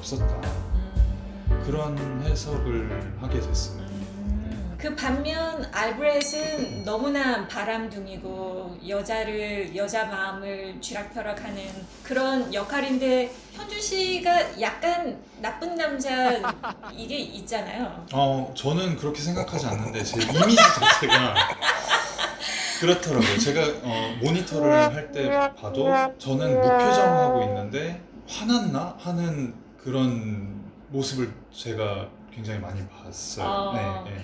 없었다. 그런 해석을 하게 됐습니다. 그 반면 알브렛은 너무나 바람둥이고 여자 마음을 쥐락펴락하는 그런 역할인데 현준 씨가 약간 나쁜 남자 이게 있잖아요. 저는 그렇게 생각하지 않는데 제 이미지 자체가 그렇더라고요. 제가 모니터를 할 때 봐도 저는 무표정하고 있는데 화났나 하는 그런 모습을 제가 굉장히 많이 봤어요. 네.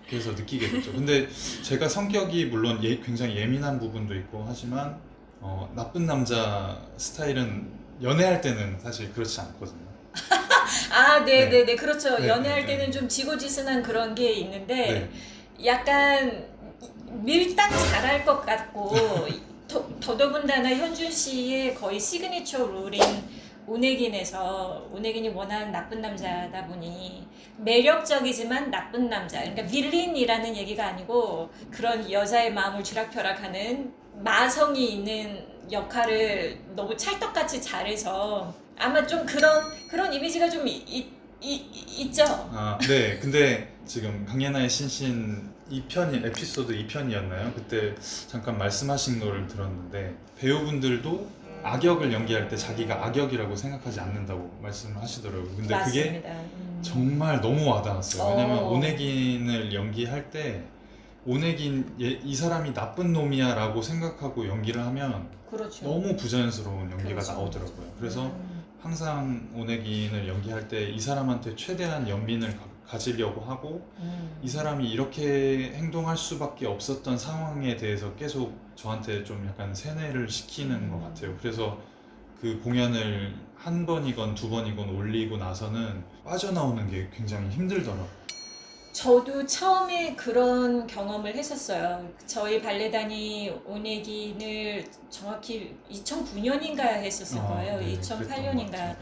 그래서 느끼게 됐죠. 근데 제가 성격이 물론 굉장히 예민한 부분도 있고 하지만 나쁜 남자 스타일은 연애할 때는 사실 그렇지 않거든요. 네네네. 그렇죠. 네, 연애할 네, 때는 네. 좀 지고지순한 그런 게 있는데 네. 약간 밀당 잘할 것 같고 더더군다나 현준 씨의 거의 시그니처 롤인 오네긴이 워낙 나쁜 남자다 보니 매력적이지만 나쁜 남자, 그러니까 빌린이라는 얘기가 아니고 그런 여자의 마음을 쥐락펴락하는 마성이 있는 역할을 너무 찰떡같이 잘해서 아마 좀 그런 이미지가 좀 있죠. 네. 근데 지금 강예나의 신신 2편이 에피소드 2편이었나요? 그때 잠깐 말씀하신 거를 들었는데 배우분들도 악역을 연기할 때 자기가 악역이라고 생각하지 않는다고 말씀을 하시더라고요. 근데 맞습니다. 그게 정말 너무 와닿았어요. 왜냐면 어. 오네긴을 연기할 때 오네긴 이 사람이 나쁜 놈이야 라고 생각하고 연기를 하면 그렇죠. 너무 부자연스러운 연기가 그렇죠. 나오더라고요. 그래서 항상 오네긴을 연기할 때 이 사람한테 최대한 연민을 가지려고 하고 이 사람이 이렇게 행동할 수밖에 없었던 상황에 대해서 계속 저한테 좀 약간 세뇌를 시키는 것 같아요. 그래서 그 공연을 한 번이건 두 번이건 올리고 나서는 빠져나오는 게 굉장히 힘들더라고요. 저도 처음에 그런 경험을 했었어요. 저희 발레단이 오네긴을 정확히 2009년인가 했었을 거예요. 네, 2008년인가. 네.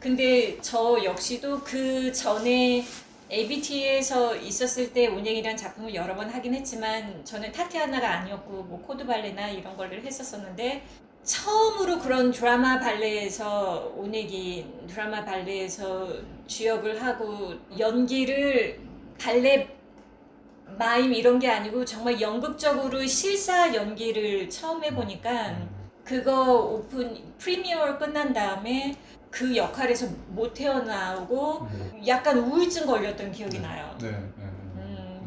근데 저 역시도 그 전에 ABT에서 있었을 때 오네긴이라는 작품을 여러 번 하긴 했지만 저는 타티아나가 아니었고 뭐 코드 발레나 이런 거를 했었었는데 처음으로 그런 드라마 발레에서 오네긴 드라마 발레에서 주역을 하고 연기를 발레 마임 이런 게 아니고 정말 연극적으로 실사 연기를 처음 해보니까 그거 프리미어 끝난 다음에 그 역할에서 못 태어나오고 약간 우울증 걸렸던 기억이 나요. 네.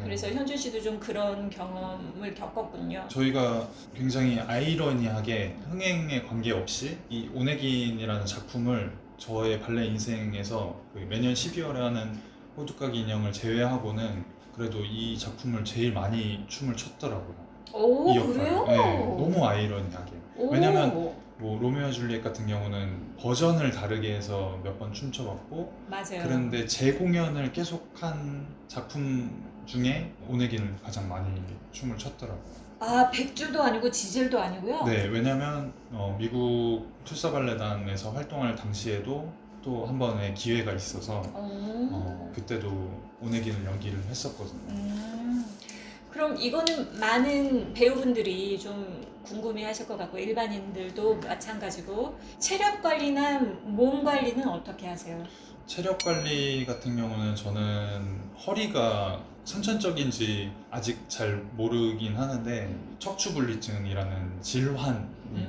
그래서 현준 씨도 좀 그런 경험을 겪었군요. 저희가 굉장히 아이러니하게 흥행에 관계없이 이 오네긴이라는 작품을 저의 발레 인생에서 매년 12월에 하는 호두까기 인형을 제외하고는 그래도 이 작품을 제일 많이 춤을 췄더라고요. 오, 이 역할을. 그래요? 네, 너무 아이러니하게. 오. 왜냐면 뭐 로미오 줄리엣 같은 경우는 버전을 다르게 해서 몇 번 춤춰봤고 맞아요. 그런데 재공연을 계속한 작품 중에 오네긴을 가장 많이 춤을 췄더라고요. 백주도 아니고 지젤도 아니고요? 네, 왜냐면 미국 투사발레단에서 활동할 당시에도 또 한 번의 기회가 있어서 그때도 오네긴을 연기를 했었거든요. 그럼 이거는 많은 배우분들이 좀 궁금해하실 것 같고 일반인들도 마찬가지고 체력 관리나 몸 관리는 어떻게 하세요? 체력 관리 같은 경우는 저는 허리가 선천적인지 아직 잘 모르긴 하는데 척추분리증이라는 질환이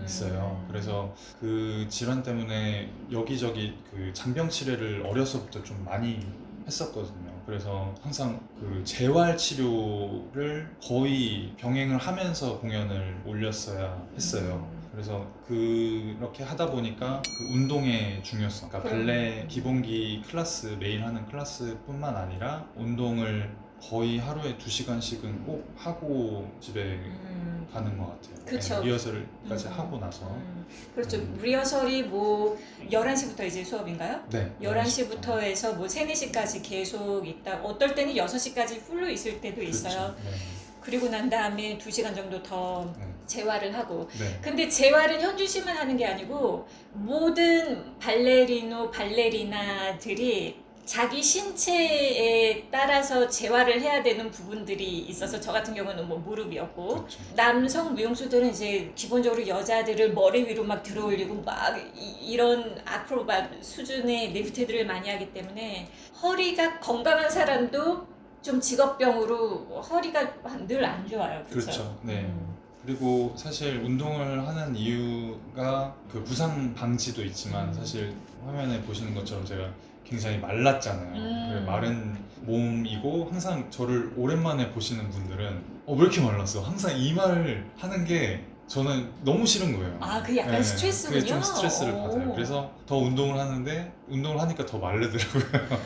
있어요. 그래서 그 질환 때문에 여기저기 그 잔병 치레를 어려서부터 좀 많이 했었거든요. 그래서 항상 그 재활 치료를 거의 병행을 하면서 공연을 올렸어야 했어요. 그래서 그렇게 하다 보니까 그 운동의 중요성, 그러니까 발레 기본기 클래스 매일 하는 클래스뿐만 아니라 운동을 거의 하루에 2시간씩은 꼭 하고 집에 가는 것 같아요. 그쵸. 네, 리허설까지 하고 나서. 그렇죠. 리허설이 뭐 11시부터 이제 수업인가요? 네. 11시부터 해서 뭐 3, 4시까지 계속 있다. 어떨 때는 6시까지 풀로 있을 때도 있어요. 그렇죠. 네. 그리고 난 다음에 2시간 정도 더 네. 재활을 하고. 네. 근데 재활은 현준 씨만 하는 게 아니고 모든 발레리나들이 자기 신체에 따라서 재활을 해야 되는 부분들이 있어서 저 같은 경우는 뭐 무릎이었고 그렇죠. 남성 미용수들은 이제 기본적으로 여자들을 머리 위로 막 들어올리고 막 이런 아크로bat 수준의 리프트들을 많이 하기 때문에 허리가 건강한 사람도 좀 직업병으로 허리가 늘 안 좋아요. 그렇죠. 네. 음. 그리고 사실 운동을 하는 이유가 그 부상 방지도 있지만 사실 화면에 보시는 것처럼 제가 굉장히 말랐잖아요. 그 마른 몸이고 항상 저를 오랜만에 보시는 분들은 왜 이렇게 말랐어? 항상 이 말을 하는 게 저는 너무 싫은 거예요. 아, 그 약간 스트레스군요. 그게 좀 스트레스를 오. 받아요. 그래서 더 운동을 하는데 운동을 하니까 더 마르더라고요.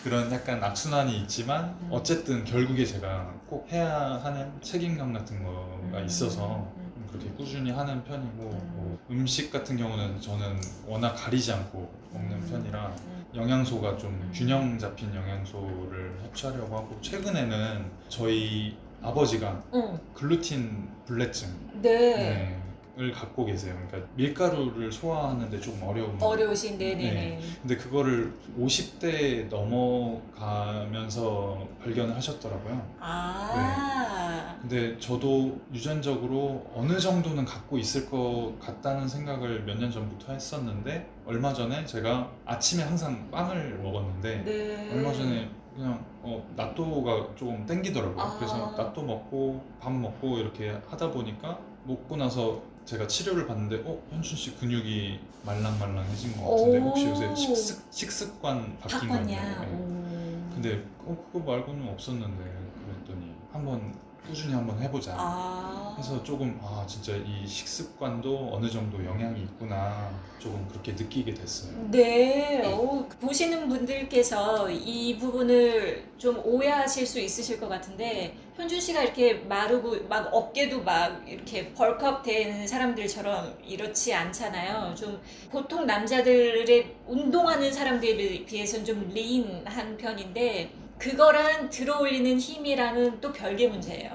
그런 약간 악순환이 있지만 어쨌든 결국에 제가 꼭 해야 하는 책임감 같은 거가 있어서 그렇게 꾸준히 하는 편이고 뭐 음식 같은 경우는 저는 워낙 가리지 않고 먹는 편이라 영양소가 좀 균형 잡힌 영양소를 섭취하려고 하고 최근에는 저희 아버지가 글루틴 불내증 네. 을 갖고 계세요. 그러니까 밀가루를 소화하는데 조금 어려우신 네네네. 네. 근데 그거를 50대 넘어가면서 발견을 하셨더라고요. 아. 근데 저도 유전적으로 어느 정도는 갖고 있을 것 같다는 생각을 몇 년 전부터 했었는데 얼마 전에 제가 아침에 항상 빵을 먹었는데 네. 얼마 전에 그냥 나또가 조금 땡기더라고요. 아. 그래서 나또 먹고 밥 먹고 이렇게 하다 보니까 먹고 나서 제가 치료를 받는데 현준 씨 근육이 말랑말랑해진 것 같은데 혹시 요새 식습관 바뀐 바꿨냐? 건가요? 네. 근데 그거 말고는 없었는데 그랬더니 꾸준히 한번 해보자 해서 조금 진짜 이 식습관도 어느 정도 영향이 있구나 조금 그렇게 느끼게 됐어요. 네. 보시는 분들께서 이 부분을 좀 오해하실 수 있으실 것 같은데 현준 씨가 이렇게 마르고 막 어깨도 막 이렇게 벌크업 된 사람들처럼 이렇지 않잖아요. 좀 보통 남자들의 운동하는 사람들에 비해서는 좀 리인한 편인데 그거랑 들어올리는 힘이랑은 또 별개 문제예요.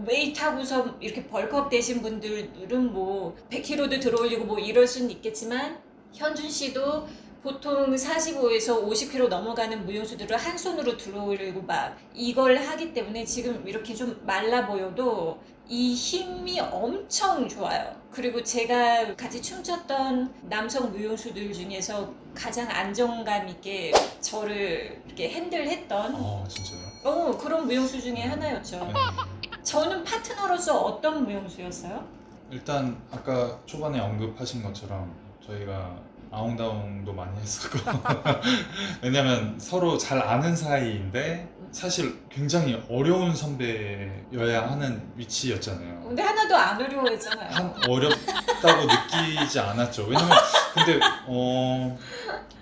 웨이트 하고서 이렇게 벌크업 되신 분들은 뭐 100kg도 들어올리고 뭐 이럴 수는 있겠지만 현준 씨도 보통 45에서 50kg 넘어가는 무용수들을 한 손으로 들어올리고 막 이걸 하기 때문에 지금 이렇게 좀 말라 보여도 이 힘이 엄청 좋아요. 그리고 제가 같이 춤췄던 남성 무용수들 중에서 가장 안정감 있게 저를 이렇게 핸들했던 진짜요? 그런 무용수 중에 하나였죠. 네. 저는 파트너로서 어떤 무용수였어요? 일단 아까 초반에 언급하신 것처럼 저희가 아웅다웅도 많이 했었고 왜냐면 서로 잘 아는 사이인데 사실 굉장히 어려운 선배여야 하는 위치였잖아요. 근데 하나도 안 어려워했잖아요. 어렵다고 느끼지 않았죠. 왜냐면 근데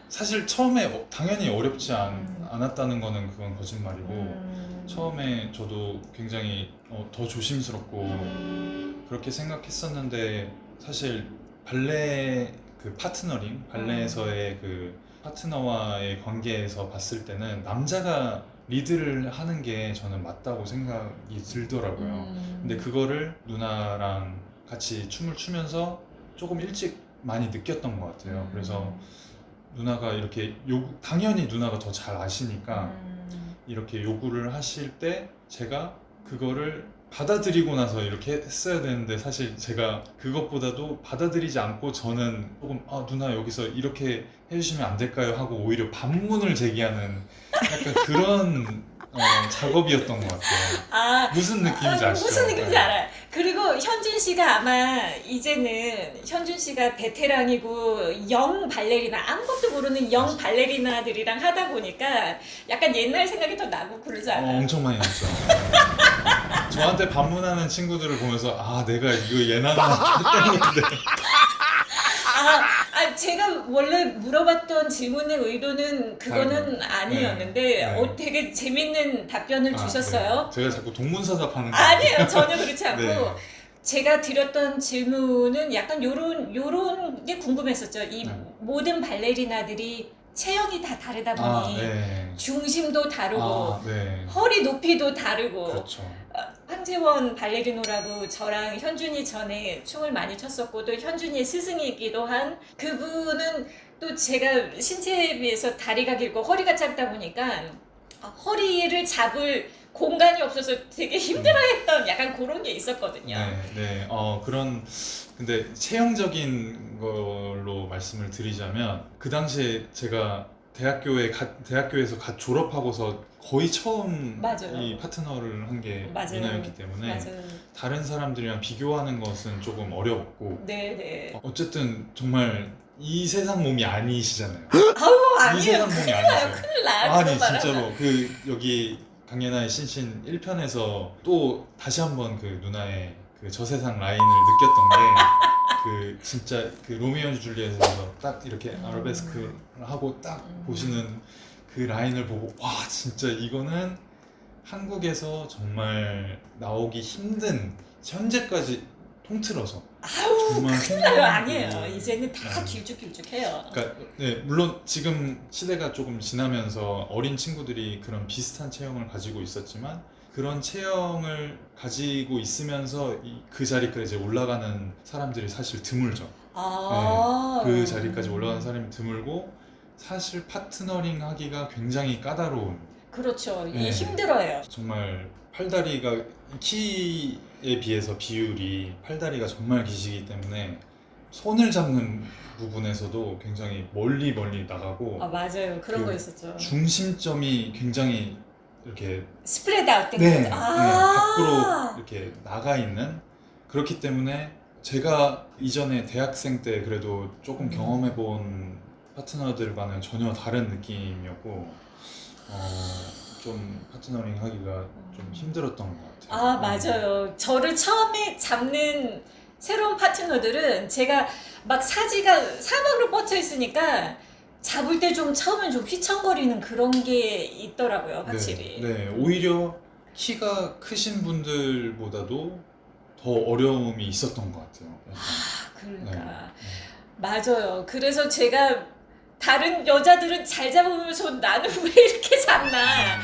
사실 처음에 당연히 어렵지 않았다는 거는 그건 거짓말이고 처음에 저도 굉장히 더 조심스럽고 그렇게 생각했었는데 사실 발레 그 파트너링, 발레에서의 그 파트너와의 관계에서 봤을 때는 남자가 리드를 하는 게 저는 맞다고 생각이 들더라고요. 근데 그거를 누나랑 같이 춤을 추면서 조금 일찍 많이 느꼈던 것 같아요. 그래서 누나가 이렇게 당연히 누나가 더 잘 아시니까 이렇게 요구를 하실 때 제가 그거를 받아들이고 나서 이렇게 했어야 되는데 사실 제가 그것보다도 받아들이지 않고 저는 조금 누나 여기서 이렇게 해주시면 안 될까요? 하고 오히려 반문을 제기하는 약간 그런 작업이었던 것 같아요. 무슨 느낌인지 아시죠? 무슨 느낌인지 알아요. 그리고 현준 씨가 아마 이제는 현준 씨가 베테랑이고 영 발레리나 아무것도 모르는 영 발레리나들이랑 하다 보니까 약간 옛날 생각이 더 나고 그러지 않아요? 엄청 많이 났죠. 저한테 반문하는 친구들을 보면서 내가 이거 예나나 했던 건데 제가 원래 물어봤던 질문의 의도는 그거는 아니었는데 되게 재밌는 답변을 주셨어요. 네. 제가 자꾸 동문서답하는 거 아니에요. 전혀 그렇지 않고 네. 제가 드렸던 질문은 약간 요런 게 궁금했었죠. 이 모든 발레리나들이 체형이 다 다르다 보니 중심도 다르고 허리 높이도 다르고 그렇죠. 황재원 발레리노라고 저랑 현준이 전에 춤을 많이 췄었고 또 현준이의 스승이기도 한 그분은 또 제가 신체에 비해서 다리가 길고 허리가 짧다 보니까 허리를 잡을 공간이 없어서 되게 힘들어했던 약간 그런 게 있었거든요. 네. 근데 체형적인 걸로 말씀을 드리자면 그 당시에 제가 대학교에서 갓 졸업하고서 거의 처음 맞아요. 이 파트너를 한 게 맞아요. 누나였기 때문에 맞아요. 다른 사람들이랑 비교하는 것은 조금 어려웠고 네네. 어쨌든 정말 이 세상 몸이 아니시잖아요. 아우 이 아니에요. 세상 몸이 큰일 나요. 아니세요. 큰일 나요. 아니 그런 말 진짜로 하면. 여기 강예나의 신신 1편에서 또 다시 한번 그 누나의 그 저세상 라인을 느꼈던 게 그 진짜 그 로미오 앤 줄리엣에서 딱 이렇게 아라베스크를 하고 딱 보시는 그 라인을 보고 와 진짜 이거는 한국에서 정말 나오기 힘든 현재까지 통틀어서 아우 정말 큰일 나요. 힘든 아니에요. 그 이제는 다 라인. 길쭉길쭉해요. 그러니까 네, 물론 지금 시대가 조금 지나면서 어린 친구들이 그런 비슷한 체형을 가지고 있었지만 그런 체형을 가지고 있으면서 그 자리까지 이제 올라가는 사람들이 사실 드물죠. 그 자리까지 올라가는 사람이 드물고 사실 파트너링 하기가 굉장히 까다로운 그렇죠. 이게 네. 힘들어요. 정말 팔다리가 키에 비해서 비율이 팔다리가 정말 기시기 때문에 손을 잡는 부분에서도 굉장히 멀리 나가고 맞아요. 그런 그 거 있었죠. 중심점이 굉장히 이렇게 스프레드 아웃 된 네, 거죠. 밖으로 이렇게 나가 있는 그렇기 때문에 제가 이전에 대학생 때 그래도 조금 경험해본 파트너들과는 전혀 다른 느낌이었고 좀 파트너링 하기가 좀 힘들었던 것 같아요. 맞아요. 저를 처음에 잡는 새로운 파트너들은 제가 막 사지가 사방으로 뻗쳐 있으니까 잡을 때 좀 처음엔 좀 휘청거리는 그런 게 있더라고요, 확실히. 네, 오히려 키가 크신 분들보다도 더 어려움이 있었던 것 같아요. 그러니까. 네. 맞아요. 그래서 제가 다른 여자들은 잘 잡으면서 나는 왜 이렇게 잡나.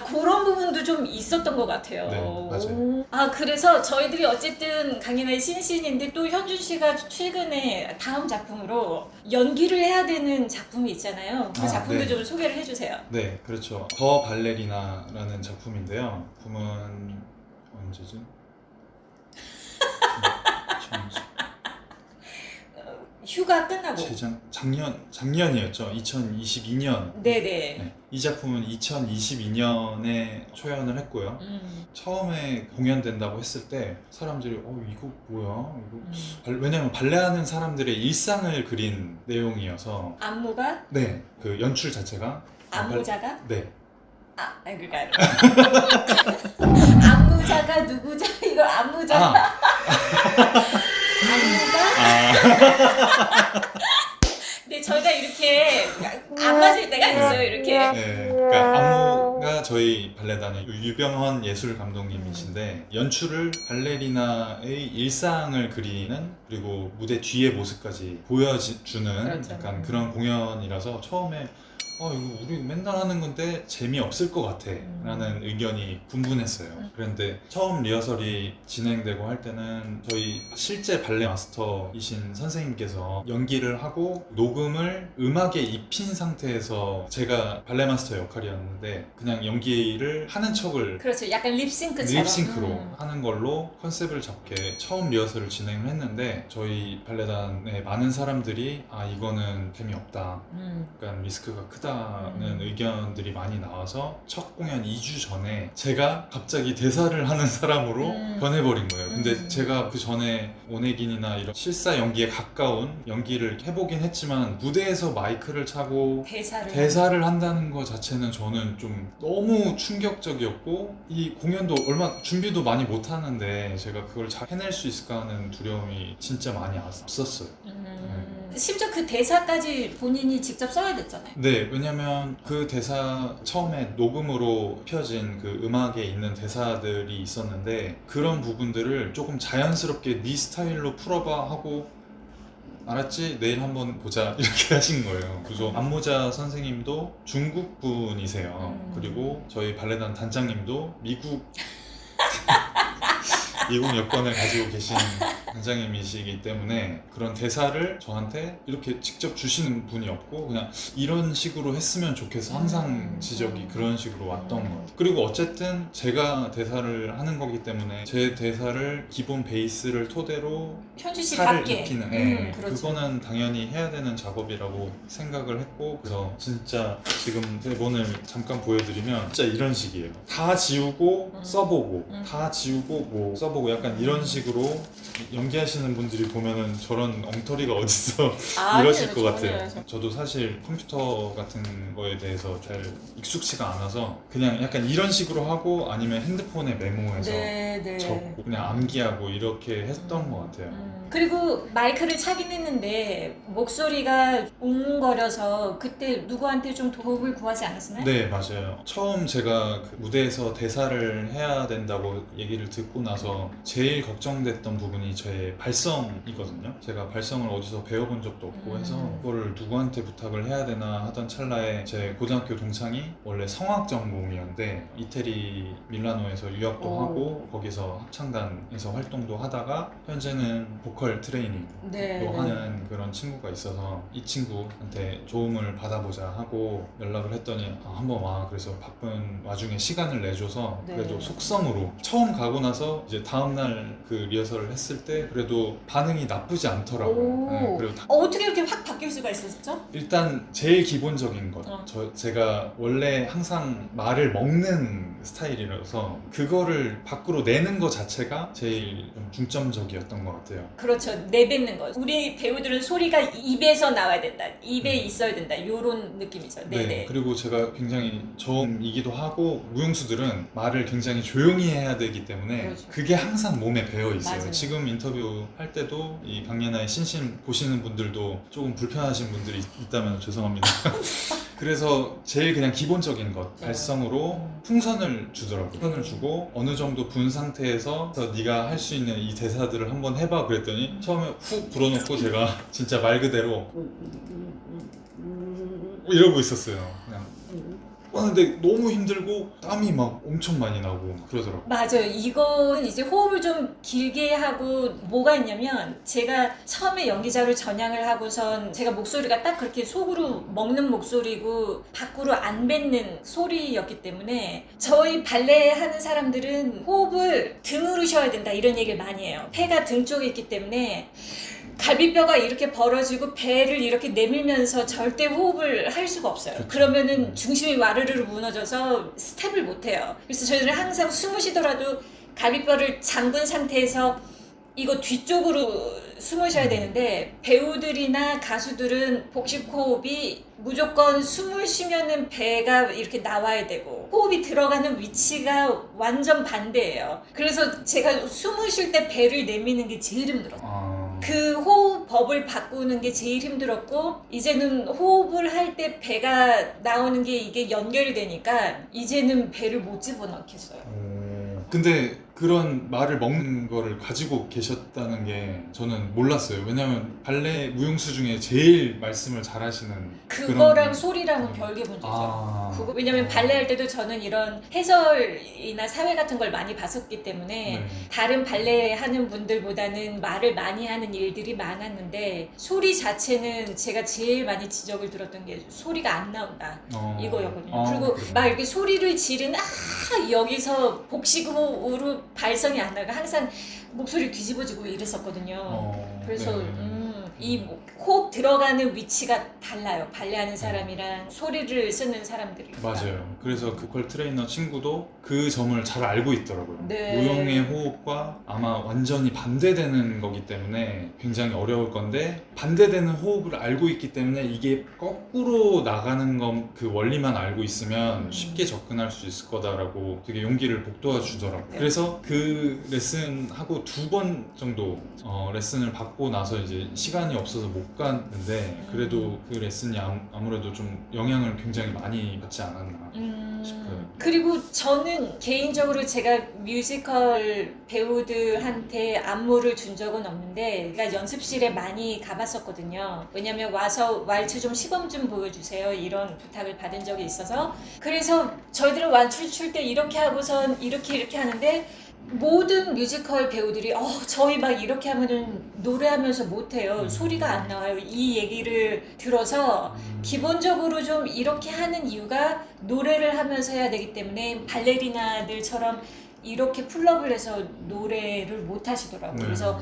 그런 부분도 좀 있었던 것 같아요. 네, 맞아요. 그래서 저희들이 어쨌든 강인하의 신신인데 또 현준 씨가 최근에 다음 작품으로 연기를 해야 되는 작품이 있잖아요. 그 작품도 네. 좀 소개를 해주세요. 네, 그렇죠. 더 발레리나라는 작품인데요. 작품은 언제지? 2020. 휴가 끝나고. 작년이었죠. 2022년. 네네. 네, 이 작품은 2022년에 초연을 했고요. 처음에 공연된다고 했을 때 사람들이 이거 뭐야? 왜냐면 발레하는 사람들의 일상을 그린 내용이어서 안무가? 네, 그 연출 자체가 안무자가? 네. 그러니까 안무자가 누구자? 이거 안무자가? 안무가? 근데 저희가 이렇게 안 맞을 때가 있어요. 이렇게. 네, 그러니까 안무가 저희 발레단의 유병헌 예술 감독님이신데 연출을 발레리나의 일상을 그리는 그리고 무대 뒤의 모습까지 보여주는 그렇죠. 약간 그런 공연이라서 처음에 이거 우리 맨날 하는 건데 재미없을 것 같아 라는 의견이 분분했어요. 그런데 처음 리허설이 진행되고 할 때는 저희 실제 발레 마스터이신 선생님께서 연기를 하고 녹음을 음악에 입힌 상태에서 제가 발레 마스터 역할이었는데 그냥 연기를 하는 척을 그렇죠. 약간 립싱크처럼. 립싱크로 하는 걸로 컨셉을 잡게 처음 리허설을 진행을 했는데 저희 발레단의 많은 사람들이 이거는 재미없다. 약간 리스크가 크다는 의견들이 많이 나와서 첫 공연 2주 전에 제가 갑자기 대사를 하는 사람으로 변해버린 거예요. 근데 제가 그 전에 오네긴이나 이런 실사 연기에 가까운 연기를 해보긴 했지만 무대에서 마이크를 차고 대사를 한다는 것 자체는 저는 좀 너무 충격적이었고 이 공연도 준비도 많이 못하는데 제가 그걸 잘 해낼 수 있을까 하는 두려움이 진짜 많이 앞섰어요. 심지어 그 대사까지 본인이 직접 써야 됐잖아요. 네, 왜냐면 그 대사 처음에 녹음으로 펴진 그 음악에 있는 대사들이 있었는데 그런 부분들을 조금 자연스럽게 네 스타일로 풀어봐 하고 알았지? 내일 한번 보자 이렇게 하신 거예요. 그래서 안무자 선생님도 중국 분이세요. 그리고 저희 발레단 단장님도 미국 미국 여권을 가지고 계신 관장님이시기 때문에 그런 대사를 저한테 이렇게 직접 주시는 분이 없고 그냥 이런 식으로 했으면 좋겠어 항상 지적이 그런 식으로 왔던 것 같아요. 그리고 어쨌든 제가 대사를 하는 거기 때문에 제 대사를 기본 베이스를 토대로 현주 살을 씨답게. 익히는 그렇죠. 그거는 당연히 해야 되는 작업이라고 생각을 했고 그래서 진짜 지금 대본을 잠깐 보여드리면 진짜 이런 식이에요. 다 지우고 써보고 다 지우고 뭐 써보고 약간 이런 식으로 연기하시는 분들이 보면은 저런 엉터리가 어딨어 이러실 것 같아요. 저도 사실 컴퓨터 같은 거에 대해서 잘 익숙치가 않아서 그냥 약간 이런 식으로 하고 아니면 핸드폰에 메모해서 네. 적고 그냥 암기하고 이렇게 했던 것 같아요. 그리고 마이크를 차긴 했는데 목소리가 웅웅거려서 그때 누구한테 좀 도움을 구하지 않았나요? 네, 맞아요. 처음 제가 그 무대에서 대사를 해야 된다고 얘기를 듣고 나서 제일 걱정됐던 부분이 저의 발성이거든요. 제가 발성을 어디서 배워본 적도 없고 해서 그거를 누구한테 부탁을 해야 되나 하던 찰나에 제 고등학교 동창이 원래 성악 전공이었는데 이태리 밀라노에서 유학도 하고 거기서 합창단에서 활동도 하다가 현재는 보컬 트레이닝도 하는 그런 친구가 있어서 이 친구한테 도움을 받아보자 하고 연락을 했더니 한번 와. 그래서 바쁜 와중에 시간을 내줘서 그래도 속성으로 처음 가고 나서 이제 다음날 그 리허설을 했을 때 그래도 반응이 나쁘지 않더라고요. 그리고 어떻게 이렇게 확 바뀔 수가 있었죠? 일단 제일 기본적인 것 제가 원래 항상 말을 먹는 스타일이라서 그거를 밖으로 내는 것 자체가 제일 좀 중점적이었던 것 같아요. 그렇죠. 내뱉는 거. 우리 배우들은 소리가 입에서 나와야 된다. 입에 있어야 된다. 이런 느낌이죠. 네. 그리고 제가 굉장히 저음이기도 하고 무용수들은 말을 굉장히 조용히 해야 되기 때문에 그게 항상 몸에 배어 있어요. 맞아요. 지금 인터뷰 할 때도 이 강예나의 신신 보시는 분들도 조금 불편하신 분들이 있다면 죄송합니다. 그래서 제일 그냥 기본적인 것 발성으로 풍선을 주더라고요. 풍선을 주고 어느 정도 분 상태에서 네가 할 수 있는 이 대사들을 한번 해봐 그랬더니 처음에 훅 불어놓고 제가 진짜 말 그대로 이러고 있었어요. 그냥 근데 너무 힘들고 땀이 막 엄청 많이 나고 그러더라고요. 맞아요. 이건 이제 호흡을 좀 길게 하고 뭐가 있냐면 제가 처음에 연기자로 전향을 하고선 제가 목소리가 딱 그렇게 속으로 먹는 목소리고 밖으로 안 뱉는 소리였기 때문에 저희 발레 하는 사람들은 호흡을 등으로 쉬어야 된다 이런 얘기를 많이 해요. 폐가 등 쪽에 있기 때문에 갈비뼈가 이렇게 벌어지고 배를 이렇게 내밀면서 절대 호흡을 할 수가 없어요. 그러면은 중심이 와르르 무너져서 스텝을 못 해요. 그래서 저희들은 항상 숨을 쉬더라도 갈비뼈를 잠근 상태에서 이거 뒤쪽으로 숨을 쉬어야 되는데 배우들이나 가수들은 복식 호흡이 무조건 숨을 쉬면은 배가 이렇게 나와야 되고 호흡이 들어가는 위치가 완전 반대예요. 그래서 제가 숨을 쉴 때 배를 내미는 게 제일 힘들어요. 그 호흡법을 바꾸는 게 제일 힘들었고 이제는 호흡을 할 때 배가 나오는 게 이게 연결이 되니까 이제는 배를 못 집어넣겠어요. 근데 그런 말을 먹는 거를 가지고 계셨다는 게 저는 몰랐어요. 왜냐면 발레 무용수 중에 제일 말씀을 잘하시는 그거랑 소리랑은 별개 문제죠. 그거 왜냐면 발레 할 때도 저는 이런 해설이나 사회 같은 걸 많이 봤었기 때문에 다른 발레 하는 분들보다는 말을 많이 하는 일들이 많았는데 소리 자체는 제가 제일 많이 지적을 들었던 게 소리가 안 나온다 이거였거든요. 그리고 막 이렇게 소리를 지른 여기서 복식호흡으로 발성이 안 나가 항상 목소리 뒤집어지고 이랬었거든요. 그래서 이 호흡 들어가는 위치가 달라요. 발레하는 사람이랑 소리를 쓰는 사람들이. 맞아요. 그래서 그 보컬 트레이너 친구도 그 점을 잘 알고 있더라고요. 무용의 호흡과 아마 완전히 반대되는 거기 때문에 굉장히 어려울 건데 반대되는 호흡을 알고 있기 때문에 이게 거꾸로 나가는 건 그 원리만 알고 있으면 쉽게 접근할 수 있을 거다라고 되게 용기를 북돋아 주더라고요. 그래서 그 레슨하고 2번 정도 레슨을 받고 나서 이제 시간이 없어서 못 갔는데 그래도 그 레슨이 아무래도 좀 영향을 굉장히 많이 받지 않았나 싶어요. 그리고 저는 개인적으로 제가 뮤지컬 배우들한테 안무를 준 적은 없는데 제가 연습실에 많이 가봤었거든요. 왜냐면 와서 왈츠 좀 시범 좀 보여주세요 이런 부탁을 받은 적이 있어서 그래서 저희들은 왈츠 출 때 이렇게 하고선 이렇게 하는데 모든 뮤지컬 배우들이 저희 막 이렇게 하면은 노래하면서 못해요. 소리가 안 나와요. 이 얘기를 들어서 기본적으로 좀 이렇게 하는 이유가 노래를 하면서 해야 되기 때문에 발레리나들처럼 이렇게 풀업을 해서 노래를 못 하시더라고요. 그래서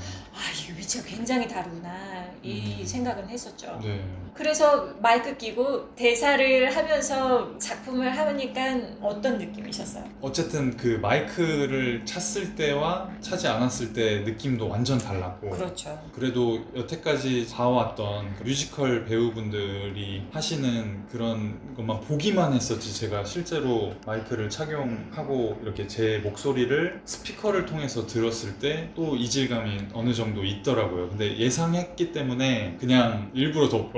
이거 위치가 굉장히 다르구나 이 생각은 했었죠. 네. 그래서 마이크 끼고 대사를 하면서 작품을 하니까 어떤 느낌이셨어요? 어쨌든 그 마이크를 찼을 때와 차지 않았을 때 느낌도 완전 달랐고 그렇죠. 그래도 여태까지 봐왔던 그 뮤지컬 배우분들이 하시는 그런 것만 보기만 했었지 제가 실제로 마이크를 착용하고 이렇게 제 목소리를 스피커를 통해서 들었을 때 또 이질감이 어느 정도 있더라고요. 근데 예상했기 때문에 그냥 일부러 더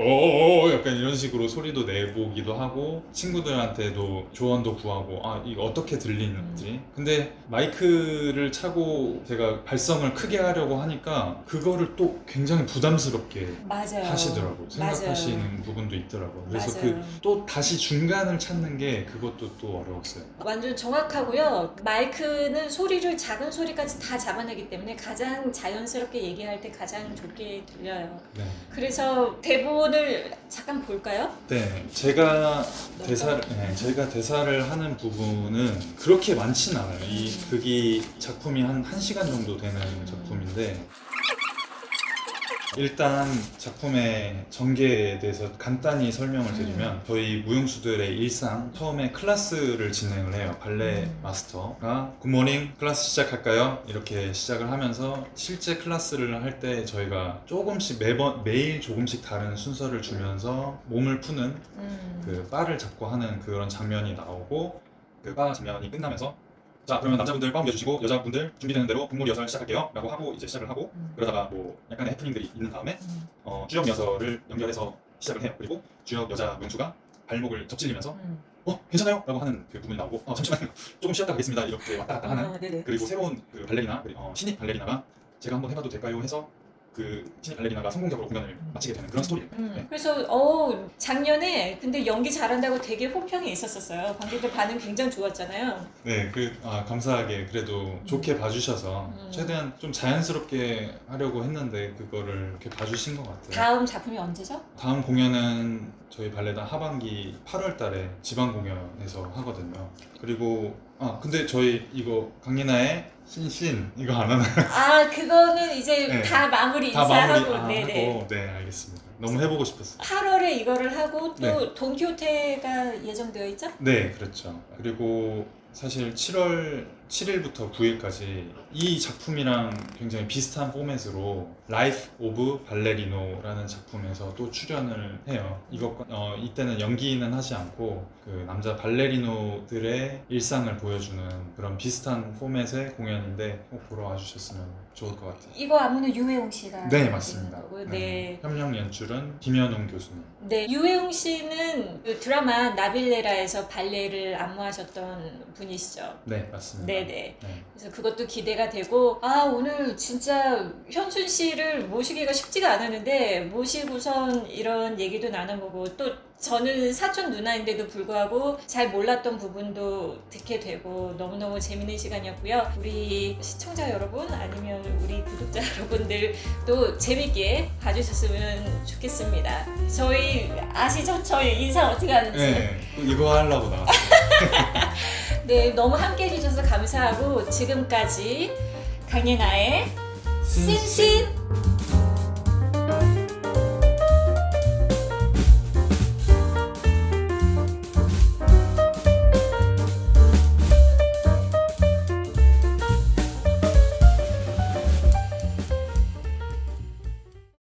약간 이런 식으로 소리도 내보기도 하고 친구들한테도 조언도 구하고 이거 어떻게 들리는지. 근데 마이크를 차고 제가 발성을 크게 하려고 하니까 그거를 또 굉장히 부담스럽게 맞아요. 하시더라고요. 생각하시는 맞아요. 부분도 있더라고요. 그래서 맞아요. 또 다시 중간을 찾는 게 그것도 또 어려웠어요. 완전 정확하고요. 마이크는 소리를 작은 소리까지 다 잡아내기 때문에 가장 자연스럽게 얘기할 때 가장 좋게 들려요. 네. 그래서 대본을 잠깐 볼까요? 네, 제가 대사를 하는 부분은 그렇게 많진 않아요. 이 극이 작품이 한 1시간 정도 되는 작품인데 일단 작품의 전개에 대해서 간단히 설명을 드리면 저희 무용수들의 일상 처음에 클래스를 진행을 해요. 발레 마스터가 굿모닝 클래스 시작할까요? 이렇게 시작을 하면서 실제 클래스를 할 때 저희가 조금씩 매일 조금씩 다른 순서를 주면서 몸을 푸는 그 바를 잡고 하는 그런 장면이 나오고 그 바 장면이 끝나면서 자 그러면 남자분들 바 옮겨주시고 여자분들 준비되는 대로 국무 리허설 시작할게요 라고 하고 이제 시작을 하고 그러다가 뭐 약간의 해프닝들이 있는 다음에 주역 여서를 연결해서 시작을 해요. 그리고 주역 여자 명수가 발목을 접질리면서 괜찮아요? 라고 하는 그 부분이 나오고 잠시만요 조금 쉬었다 가겠습니다 이렇게 왔다 갔다 하는 그리고 새로운 그 발레리나 신입 발레리나가 제가 한번 해봐도 될까요? 해서 그 신입 발레리나가 성공적으로 공연을 마치게 되는 그런 스토리예요. 네. 그래서 작년에 근데 연기 잘한다고 되게 호평이 있었어요. 관객들 반응 굉장히 좋았잖아요. 네, 감사하게 그래도 좋게 봐주셔서 최대한 좀 자연스럽게 하려고 했는데 그거를 이렇게 봐주신 것 같아요. 다음 작품이 언제죠? 다음 공연은 저희 발레단 하반기 8월 달에 지방 공연에서 하거든요. 그리고 근데 저희 이거 강예나의 신신 이거 안 하나요? 그거는 이제 네. 다 마무리 다 인사하고 마무리 네네. 하고 네 알겠습니다. 너무 해보고 싶었어요. 8월에 이거를 하고 또 네. 돈키호테가 예정되어 있죠? 네, 그렇죠. 그리고 사실 7월 7일부터 9일까지 이 작품이랑 굉장히 비슷한 포맷으로 Life of 발레리노라는 작품에서 또 출연을 해요. 이때는 연기는 하지 않고 그 남자 발레리노들의 일상을 보여주는 그런 비슷한 포맷의 공연인데 꼭 보러 와주셨으면 좋을 것 같아요. 이거 안무는 유해용 씨가 네, 맞습니다. 있는 거고요. 네. 협력 연출은 김현웅 교수님. 네, 유해용 씨는 그 드라마 나빌레라에서 발레를 안무하셨던 분이시죠. 네, 맞습니다. 네네. 네. 그래서 그것도 기대가 되고 오늘 진짜 현순 씨를 모시기가 쉽지가 않았는데 모시고선 이런 얘기도 나눠보고 또 저는 사촌 누나인데도 불구하고 잘 몰랐던 부분도 듣게 되고 너무너무 재밌는 시간이었고요. 우리 시청자 여러분 아니면 우리 구독자 여러분들도 재밌게 봐주셨으면 좋겠습니다. 저희 아시죠? 저희 인사 어떻게 하는지. 네, 이거 하려고 나왔어요. 네, 너무 함께 해주셔서 감사하고 지금까지 강예나의 신신